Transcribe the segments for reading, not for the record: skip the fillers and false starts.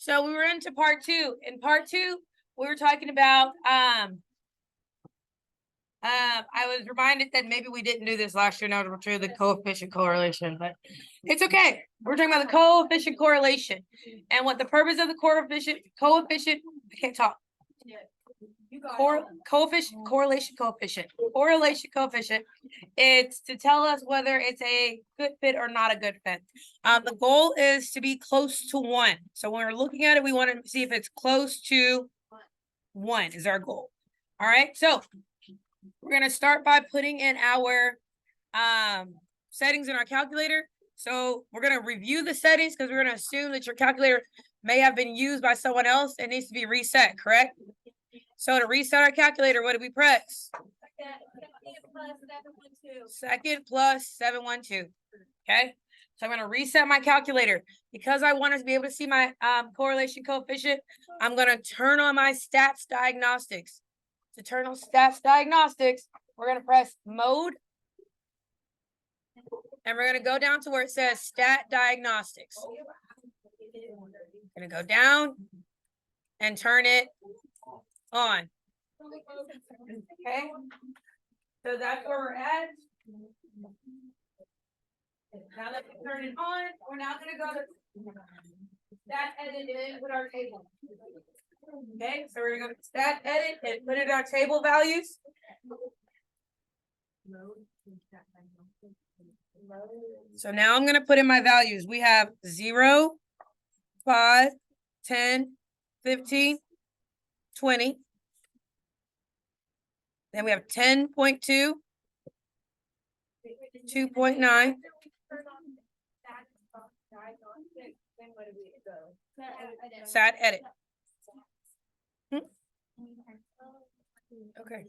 So we were into part 2. In part 2, we were talking about I was reminded that maybe we didn't do this last year. No, to the coefficient correlation, but it's okay. We're talking about the coefficient correlation and what the purpose of the coefficient. I can't talk. Correlation coefficient. It's to tell us whether it's a good fit or not a good fit. The goal is to be close to 1. So when we're looking at it, we want to see if it's close to 1 is our goal. All right. So we're going to start by putting in our settings in our calculator. So we're going to review the settings because we're going to assume that your calculator may have been used by someone else and needs to be reset, correct? So to reset our calculator, what do we press? Second plus 712. Okay. So I'm going to reset my calculator. Because I want us to be able to see my correlation coefficient, I'm going to turn on my stats diagnostics. To turn on stats diagnostics, we're going to press mode. And we're going to go down to where it says stat diagnostics. Going to go down and turn it on. Okay. So that's where we're at. Now that we turn it on, we're now going to go to stat edit and put our table. Okay, so we're going to go to stat edit and put in our table values. So now I'm going to put in my values. We have 0, 5, 10, 15, 20. Then we have 10.2, 2.9. Stat edit. Okay.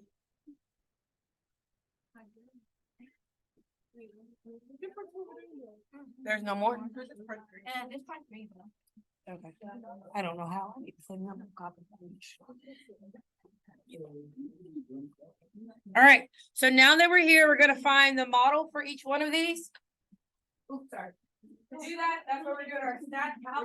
There's no more. Okay. I don't know how. All right. So now that we're here, we're going to find the model for each one of these. Oops, sorry. To do that, that's what we're doing our stat calc. I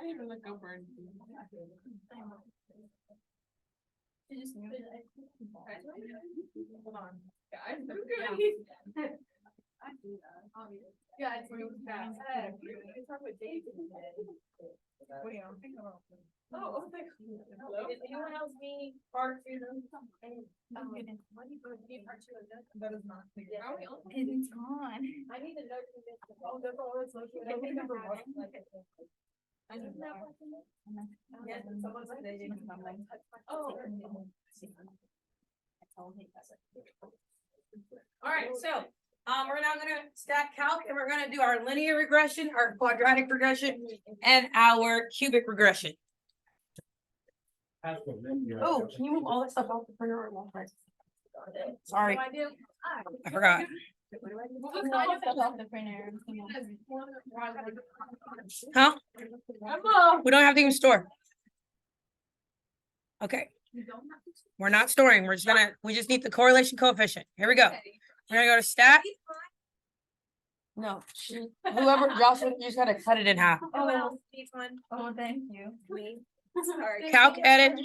didn't even look over and hold on. Guys, I'm good. I do that. Yeah, it's really fast. What do you think about? Oh, okay. Hello? Is anyone else need part 2? What do you need part 2 of this? That is not clear. It's gone. I need to know who this is. Oh, that's all it's located. I think number 1. I know that. Yes, someone said they didn't come. Oh. All right, so we're now going to stat calc and we're going to do our linear regression, our quadratic regression, and our cubic regression. Oh, can you move all that stuff off the printer at one place? Sorry, I forgot. Huh? We don't have to even store. Okay. We're not storing. We just need the correlation coefficient. Here we go. We're gonna go to stat. No, whoever Jocelyn, you just gotta cut it in half. Oh, well, oh, thank you. Calc edit.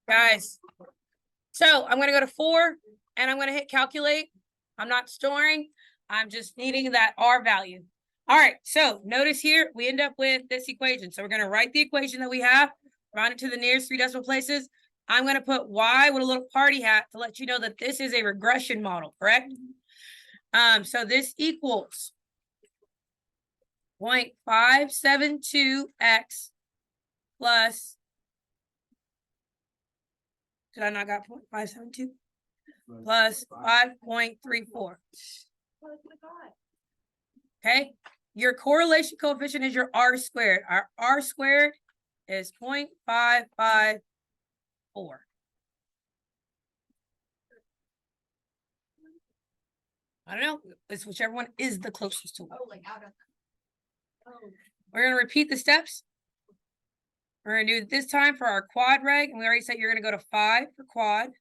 Guys. So I'm gonna go to 4 and I'm gonna hit calculate. I'm not storing. I'm just needing that R value. All right. So notice here we end up with this equation. So we're gonna write the equation that we have, round it to the nearest 3 decimal places. I'm going to put Y with a little party hat to let you know that this is a regression model, correct? So this equals 0.572x plus, did I not got 0.572? Plus 5.34. Okay, your correlation coefficient is your R squared. Our R squared is 0.554. I don't know. It's whichever one is the closest to one. Oh, like out of. Oh. We're going to repeat the steps. We're going to do it this time for our quad reg. And we already said you're going to go to 5 for quad.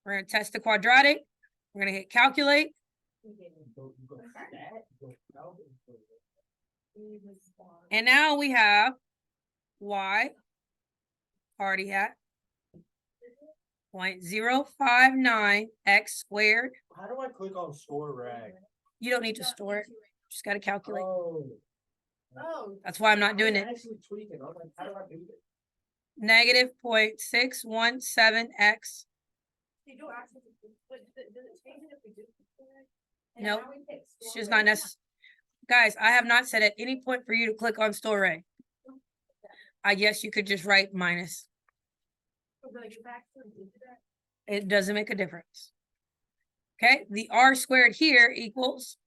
We're going to test the quadratic. We're going to hit calculate. And now we have y party hat 0.059 x squared. How do I click on store rag? You don't need to store it. Just got to calculate. Oh. That's why I'm not doing it. Actually tweaking. I'm like, how do I do this? Negative 0.617 x. Nope. It's just not necessary. Guys, I have not said at any point for you to click on store array. I guess you could just write minus. It doesn't make a difference. Okay, the r squared here equals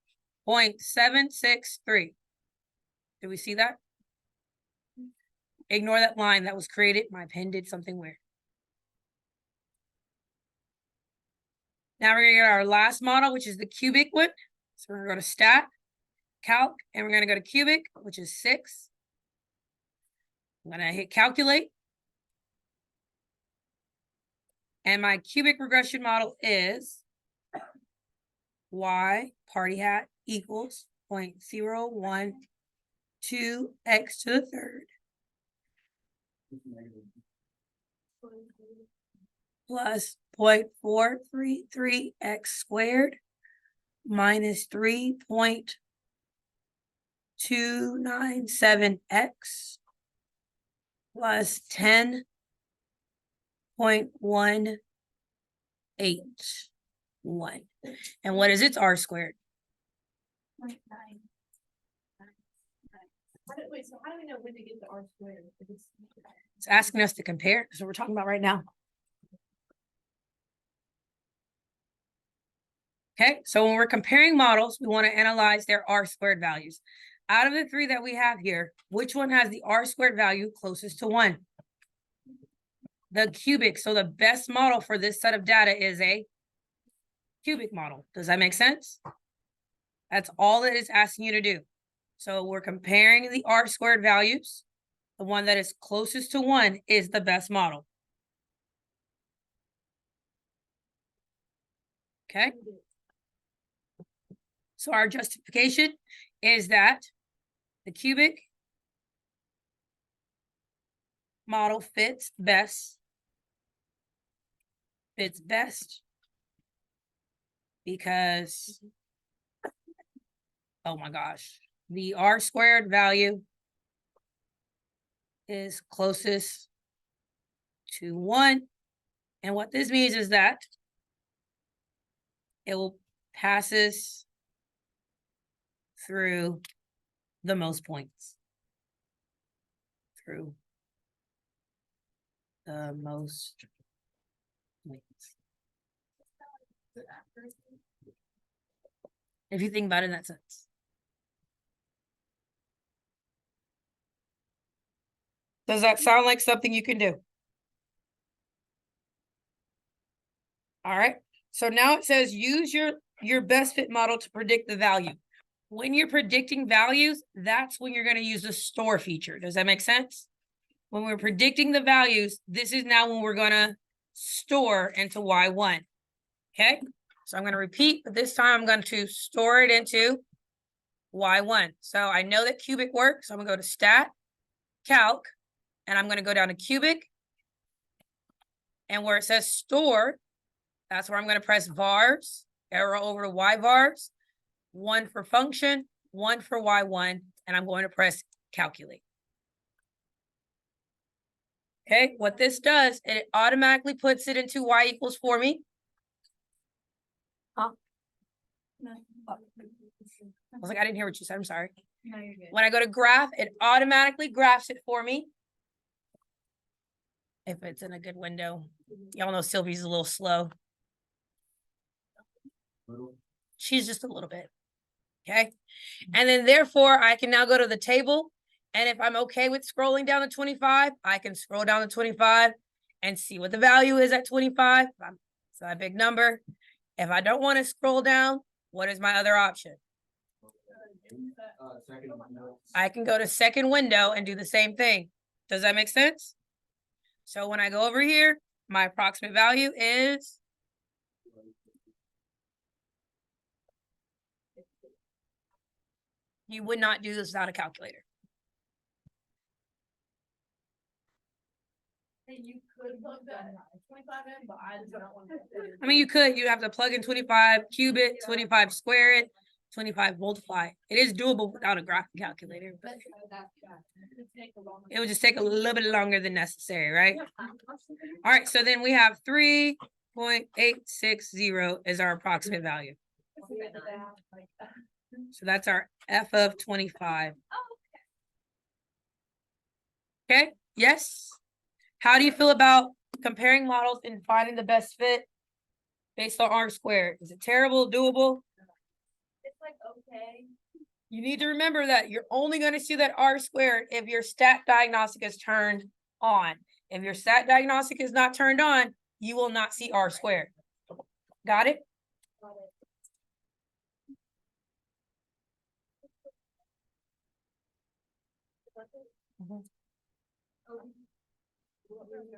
0.763. Do we see that? Ignore that line that was created. My pen did something weird. Now we're gonna get our last model, which is the cubic one. So we're gonna go to stat, calc, and we're gonna go to cubic, which is 6. I'm gonna hit calculate. And my cubic regression model is y party hat equals 0.012 x to the third plus 0.433 x squared minus 3.297 x plus 10.181. And what is its r squared? Wait, so how do we know when to get the R squared? It's asking us to compare. That's what we're talking about right now. Okay, so when we're comparing models, we want to analyze their r squared values. Out of the 3 that we have here, which one has the r squared value closest to 1? The cubic. So the best model for this set of data is a cubic model. Does that make sense? That's all it is asking you to do. So we're comparing the r squared values. The one that is closest to 1 is the best model. Okay. So our justification is that the cubic model fits best because, oh my gosh, the r squared value is closest to 1. And what this means is that it will passes through the most points. Through the most points. If you think about it in that sense. Does that sound like something you can do? All right. So now it says use your best fit model to predict the value. When you're predicting values, that's when you're going to use the store feature. Does that make sense? When we're predicting the values, this is now when we're going to store into Y1. Okay. So I'm going to repeat, but this time I'm going to store it into Y1. So I know that cubic works. So I'm going to go to stat, calc, and I'm going to go down to cubic. And where it says store, that's where I'm going to press vars, arrow over to y vars, 1 for function, 1 for y1, and I'm going to press calculate. Okay, what this does, it automatically puts it into y equals for me. Huh? No. I was like, I didn't hear what you said. I'm sorry. No, you're good. When I go to graph, it automatically graphs it for me. If it's in a good window. Y'all know Sylvie's a little slow. She's just a little bit. Okay. And then therefore I can now go to the table And if I'm okay with scrolling down to 25, I can scroll down to 25 and see what the value is at 25. It's not a big number. If I don't want to scroll down, what is my other option? I can go to second window and do the same thing. Does that make sense? So when I go over here, my approximate value is you would not do this without a calculator. You could plug that 25 in, but I just don't want to. I mean, you have to plug in 25, cube it, 25 square it, 25 multiply. It is doable without a graphic calculator, but it would just take a little bit longer than necessary, right? All right, so then we have 3.860 is our approximate value. So that's our F of 25. Okay, yes? How do you feel about comparing models and finding the best fit based on R squared? Is it terrible, doable? It's like, okay. You need to remember that you're only going to see that R squared if your stat diagnostic is turned on. If your stat diagnostic is not turned on, you will not see R squared. Got it?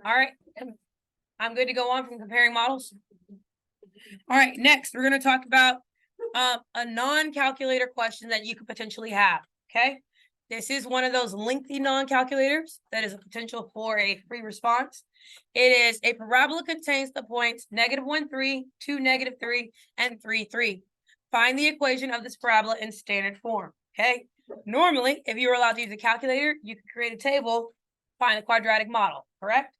All right. I'm good to go on from comparing models. All right, next we're going to talk about a non-calculator question that you could potentially have, okay? This is one of those lengthy non-calculators that is a potential for a free response. It is a parabola contains the points -1, 3, 2, -3, and 3, 3. Find the equation of this parabola in standard form, okay? Normally, if you were allowed to use a calculator, you could create a table, find a quadratic model, correct?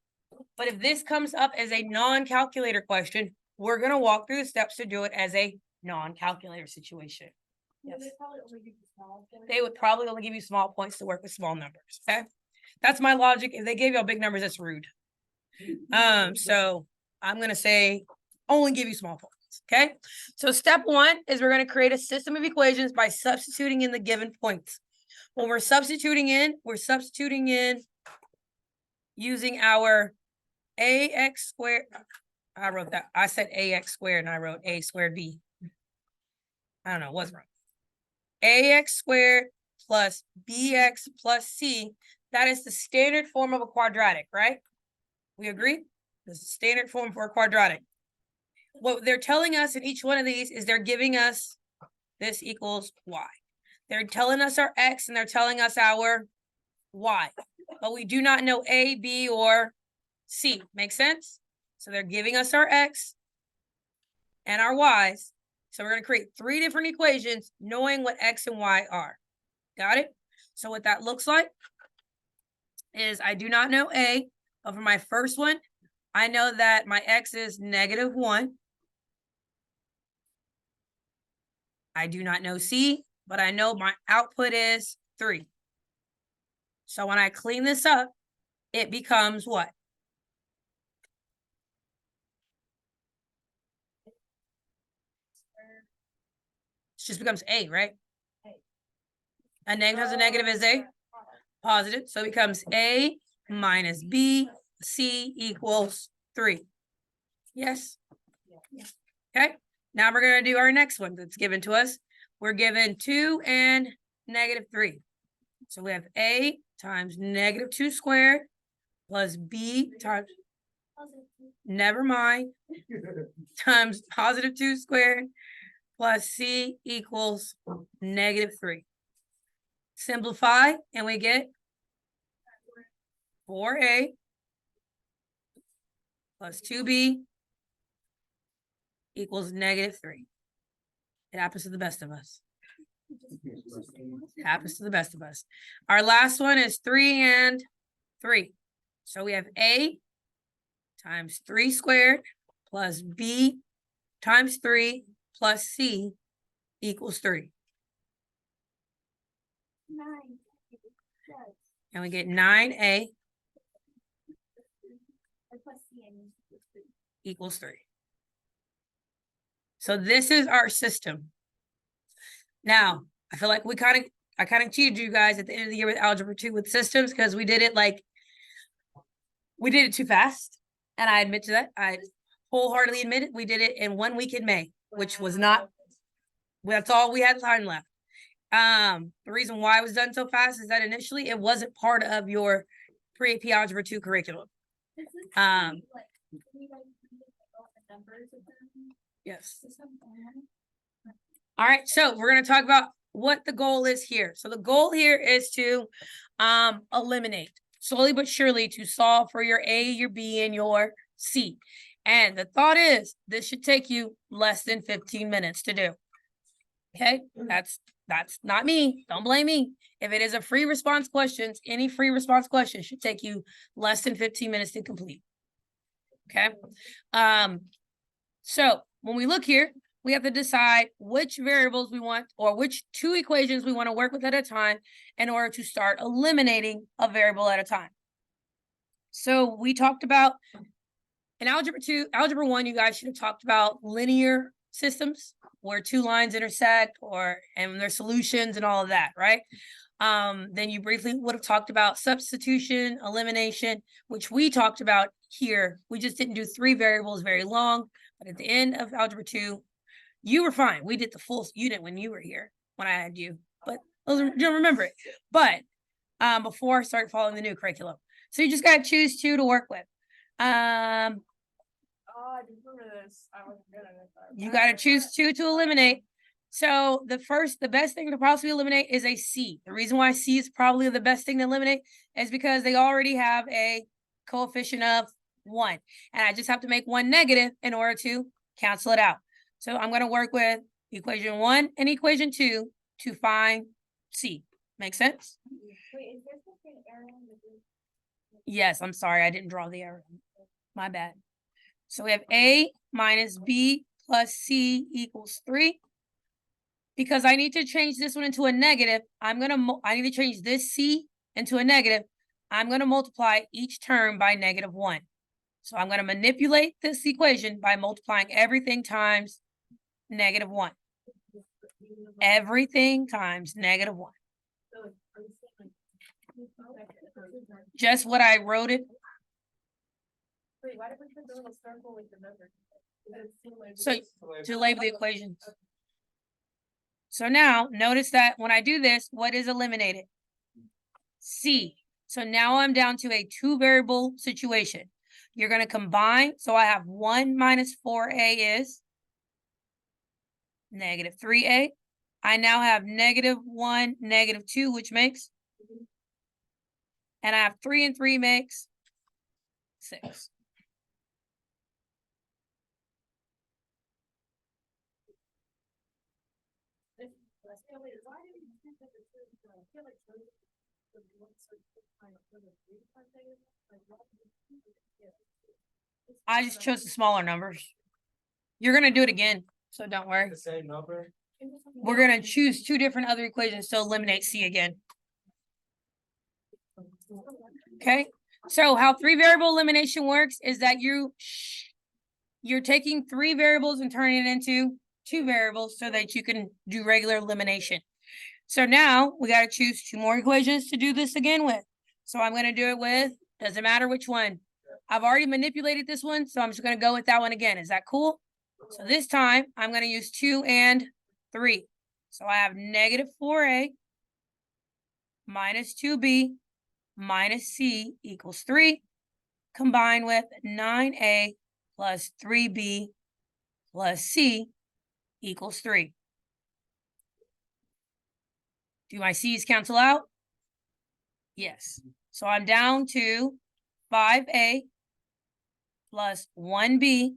But if this comes up as a non-calculator question, we're going to walk through the steps to do it as a non-calculator situation. Yes. They would probably only give you small points to work with small numbers. Okay. That's my logic. If they gave you all big numbers, that's rude. So I'm going to say only give you small points. Okay. So step one is we're going to create a system of equations by substituting in the given points. When we're substituting in using our ax squared. I wrote that. I said ax squared and I wrote a squared b. I don't know what's wrong. Ax squared plus bx plus c. That is the standard form of a quadratic, right? We agree? This is the standard form for a quadratic. What they're telling us in each one of these is they're giving us this equals y. They're telling us our x and they're telling us our y. But we do not know a, b, or c. Make sense? So they're giving us our x and our y's. So we're going to create 3 different equations knowing what x and y are. Got it? So what that looks like is I do not know a, but for my first one, I know that my x is -1. I do not know c, but I know my output is 3. So when I clean this up, it becomes what? It just becomes a, right? A negative times a negative is a positive. So it becomes a minus b, c equals 3. Yes? Okay. Now we're going to do our next one that's given to us. We're given 2 and -3. So we have a times -2 squared plus b times, never mind, times +2 squared plus c equals -3. Simplify and we get 4a plus 2b equals -3. It happens to the best of us. It happens to the best of us. Our last one is 3 and 3. So we have a times 3 squared plus b times 3 plus c equals 3. 9. And we get 9a equals 3. So this is our system. Now, I feel like we kind of I kind of cheated you guys at the end of the year with Algebra 2 with systems because we did it too fast. And I admit to that. I wholeheartedly admit it. We did it in 1 week in May, which was not, that's all we had time left. The reason why it was done so fast is that initially it wasn't part of your pre-AP Algebra 2 curriculum. Yes. All right, so we're going to talk about what the goal is here. So the goal here is to eliminate slowly but surely to solve for your A, your B, and your C. And the thought is this should take you less than 15 minutes to do. Okay, that's not me. Don't blame me. If it is a free response questions, any free response question should take you less than 15 minutes to complete. Okay. So when we look here, we have to decide which variables we want or which 2 equations we want to work with at a time in order to start eliminating a variable at a time. So we talked about in Algebra 2, Algebra 1, you guys should have talked about linear systems where 2 lines intersect and their solutions and all of that, right? Then you briefly would have talked about substitution, elimination, which we talked about here. We just didn't do 3 variables very long, but at the end of Algebra 2, you were fine. We did the full unit when you were here, when I had you, but you don't remember it. But before I started following the new curriculum. So you just got to choose 2 to work with. I remember this. I wasn't good at it. You got to choose 2 to eliminate. So the best thing to possibly eliminate is a C. The reason why C is probably the best thing to eliminate is because they already have a coefficient of 1. And I just have to make 1 negative in order to cancel it out. So I'm going to work with equation 1 and equation 2 to find C. Make sense? Wait, is there something error in the group? Yes, I'm sorry. I didn't draw the arrow. My bad. So we have A minus B plus C equals 3. Because I need to change this one into a negative, I need to change this C into a negative. I'm going to multiply each term by -1. So I'm going to manipulate this equation by multiplying everything times -1. Everything times -1. Just what I wrote it. Wait, why did we put the little circle with the number? So to label the equations. So now notice that when I do this, what is eliminated? C. So now I'm down to a 2 variable situation. You're going to combine. So I have 1 minus 4a is -3a. I now have -1, -2, which makes, and I have 3 and 3 makes 6. I just chose the smaller numbers. You're going to do it again, so don't worry. The same number? We're going to choose 2 different other equations to eliminate C again. Okay, so how 3 variable elimination works is that you're taking 3 variables and turning it into 2 variables so that you can do regular elimination. So now we got to choose 2 more equations to do this again with. So I'm going to do it with, doesn't matter which one. I've already manipulated this one, so I'm just going to go with that one again. Is that cool? So this time I'm going to use 2 and 3. So I have -4a minus 2b minus c equals 3, combined with 9a plus 3b plus c equals 3. Do my c's cancel out? Yes. So I'm down to 5a plus 1b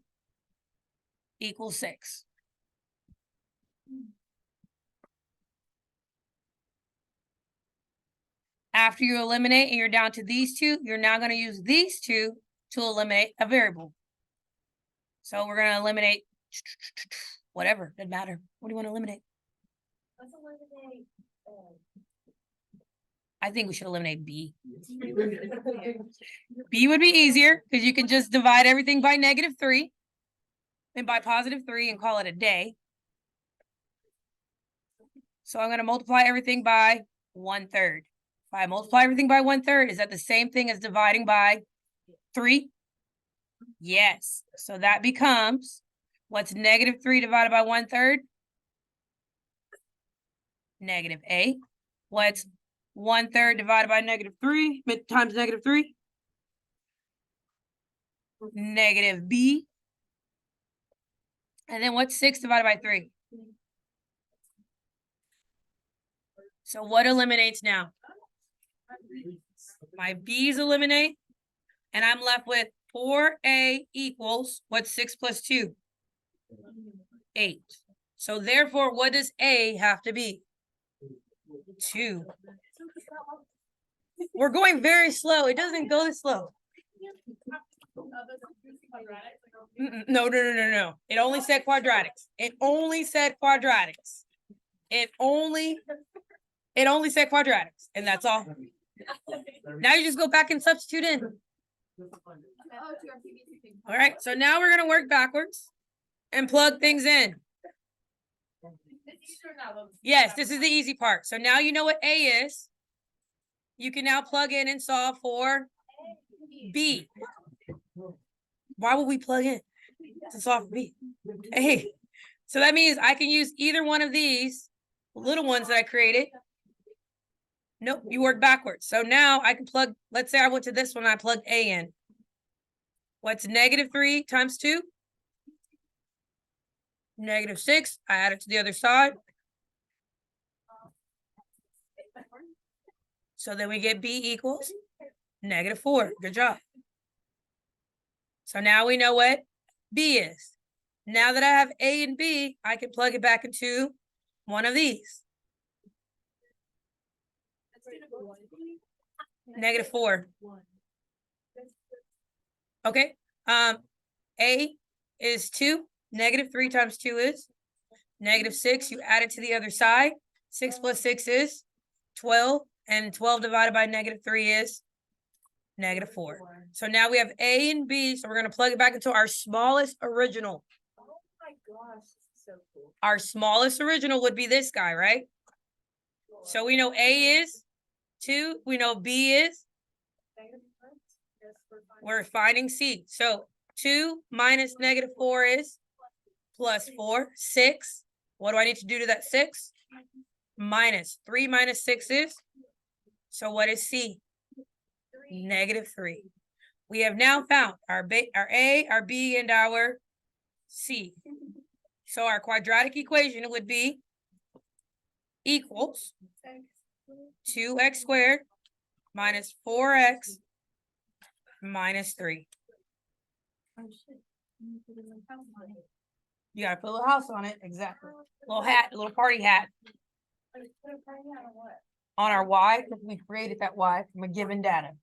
equals 6. After you eliminate and you're down to these 2, you're now going to use these 2 to eliminate a variable. So we're going to eliminate whatever, doesn't matter. What do you want to eliminate? Let's eliminate. I think we should eliminate B. B would be easier because you can just divide everything by -3 and by +3 and call it a day. So I'm going to multiply everything by 1/3. If I multiply everything by 1/3, is that the same thing as dividing by 3? Yes. So that becomes, what's -3 divided by 1/3? -8. What's 1/3 divided by -3 times -3? -b. And then what's 6 divided by 3? So what eliminates now? My b's eliminate, and I'm left with 4a equals, what's 6 plus 2? 8. So therefore, what does a have to be? 2. We're going very slow. It doesn't go this slow. No. It only said quadratics. It only said quadratics. It only said quadratics, and that's all. Now you just go back and substitute in. All right, so now we're gonna work backwards and plug things in. Yes, this is the easy part. So now you know what A is. You can now plug in and solve for B. Why would we plug in to solve for B? Hey, so that means I can use either one of these little ones that I created. Nope, you work backwards. So now I can plug, let's say I went to this one and I plugged A in. What's -3 times 2? -6. I add it to the other side. So then we get B equals -4. Good job. So now we know what B is. Now that I have A and B, I can plug it back into one of these. -4. Okay. A is 2. -3 times 2 is -6. You add it to the other side. 6 plus 6 is 12. And 12 divided by -3 is -4. So now we have A and B. So we're going to plug it back into our smallest original. Oh my gosh, this is so cool. Our smallest original would be this guy, right? So we know A is 2. We know B is, we're finding C. So 2 minus -4 is +4. 6. What do I need to do to that 6? -3 minus 6 is, so what is C? -3. We have now found our A, our B, and our C. So our quadratic equation would be equals 2x squared minus 4x minus 3. You gotta put a little house on it, exactly. Little hat, a little party hat. On our Y, because we created that Y from a given data.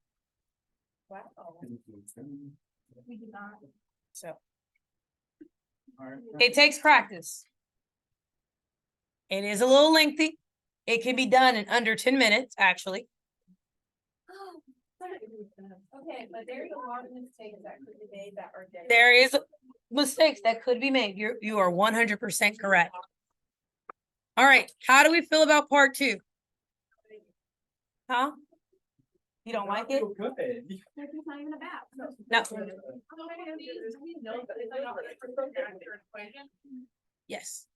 Wow. We did not. So it takes practice. It is a little lengthy. It can be done in under 10 minutes, actually. Okay, but there's a lot of mistakes that could be made that are there. There is mistakes that could be made. You are 100% correct. All right, how do we feel about part 2? Huh? You don't like it? Good. They're just not even about. No. Yes.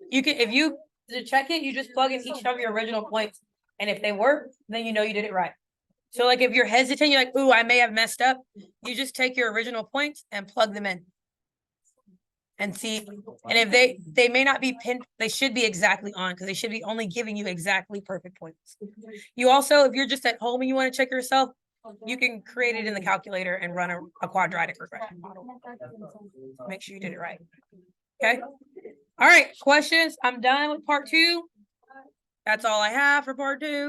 You can, if you to check it, you just plug in each of your original points. And if they work, then you know you did it right. So like if you're hesitant, you're like, ooh, I may have messed up. You just take your original points and plug them in. And see, and if they may not be pinned, they should be exactly on, because they should be only giving you exactly perfect points. You also, if you're just at home and you want to check yourself, you can create it in the calculator and run a quadratic regression model. Make sure you did it right. Okay. All right, questions. I'm done with part 2. That's all I have for part 2.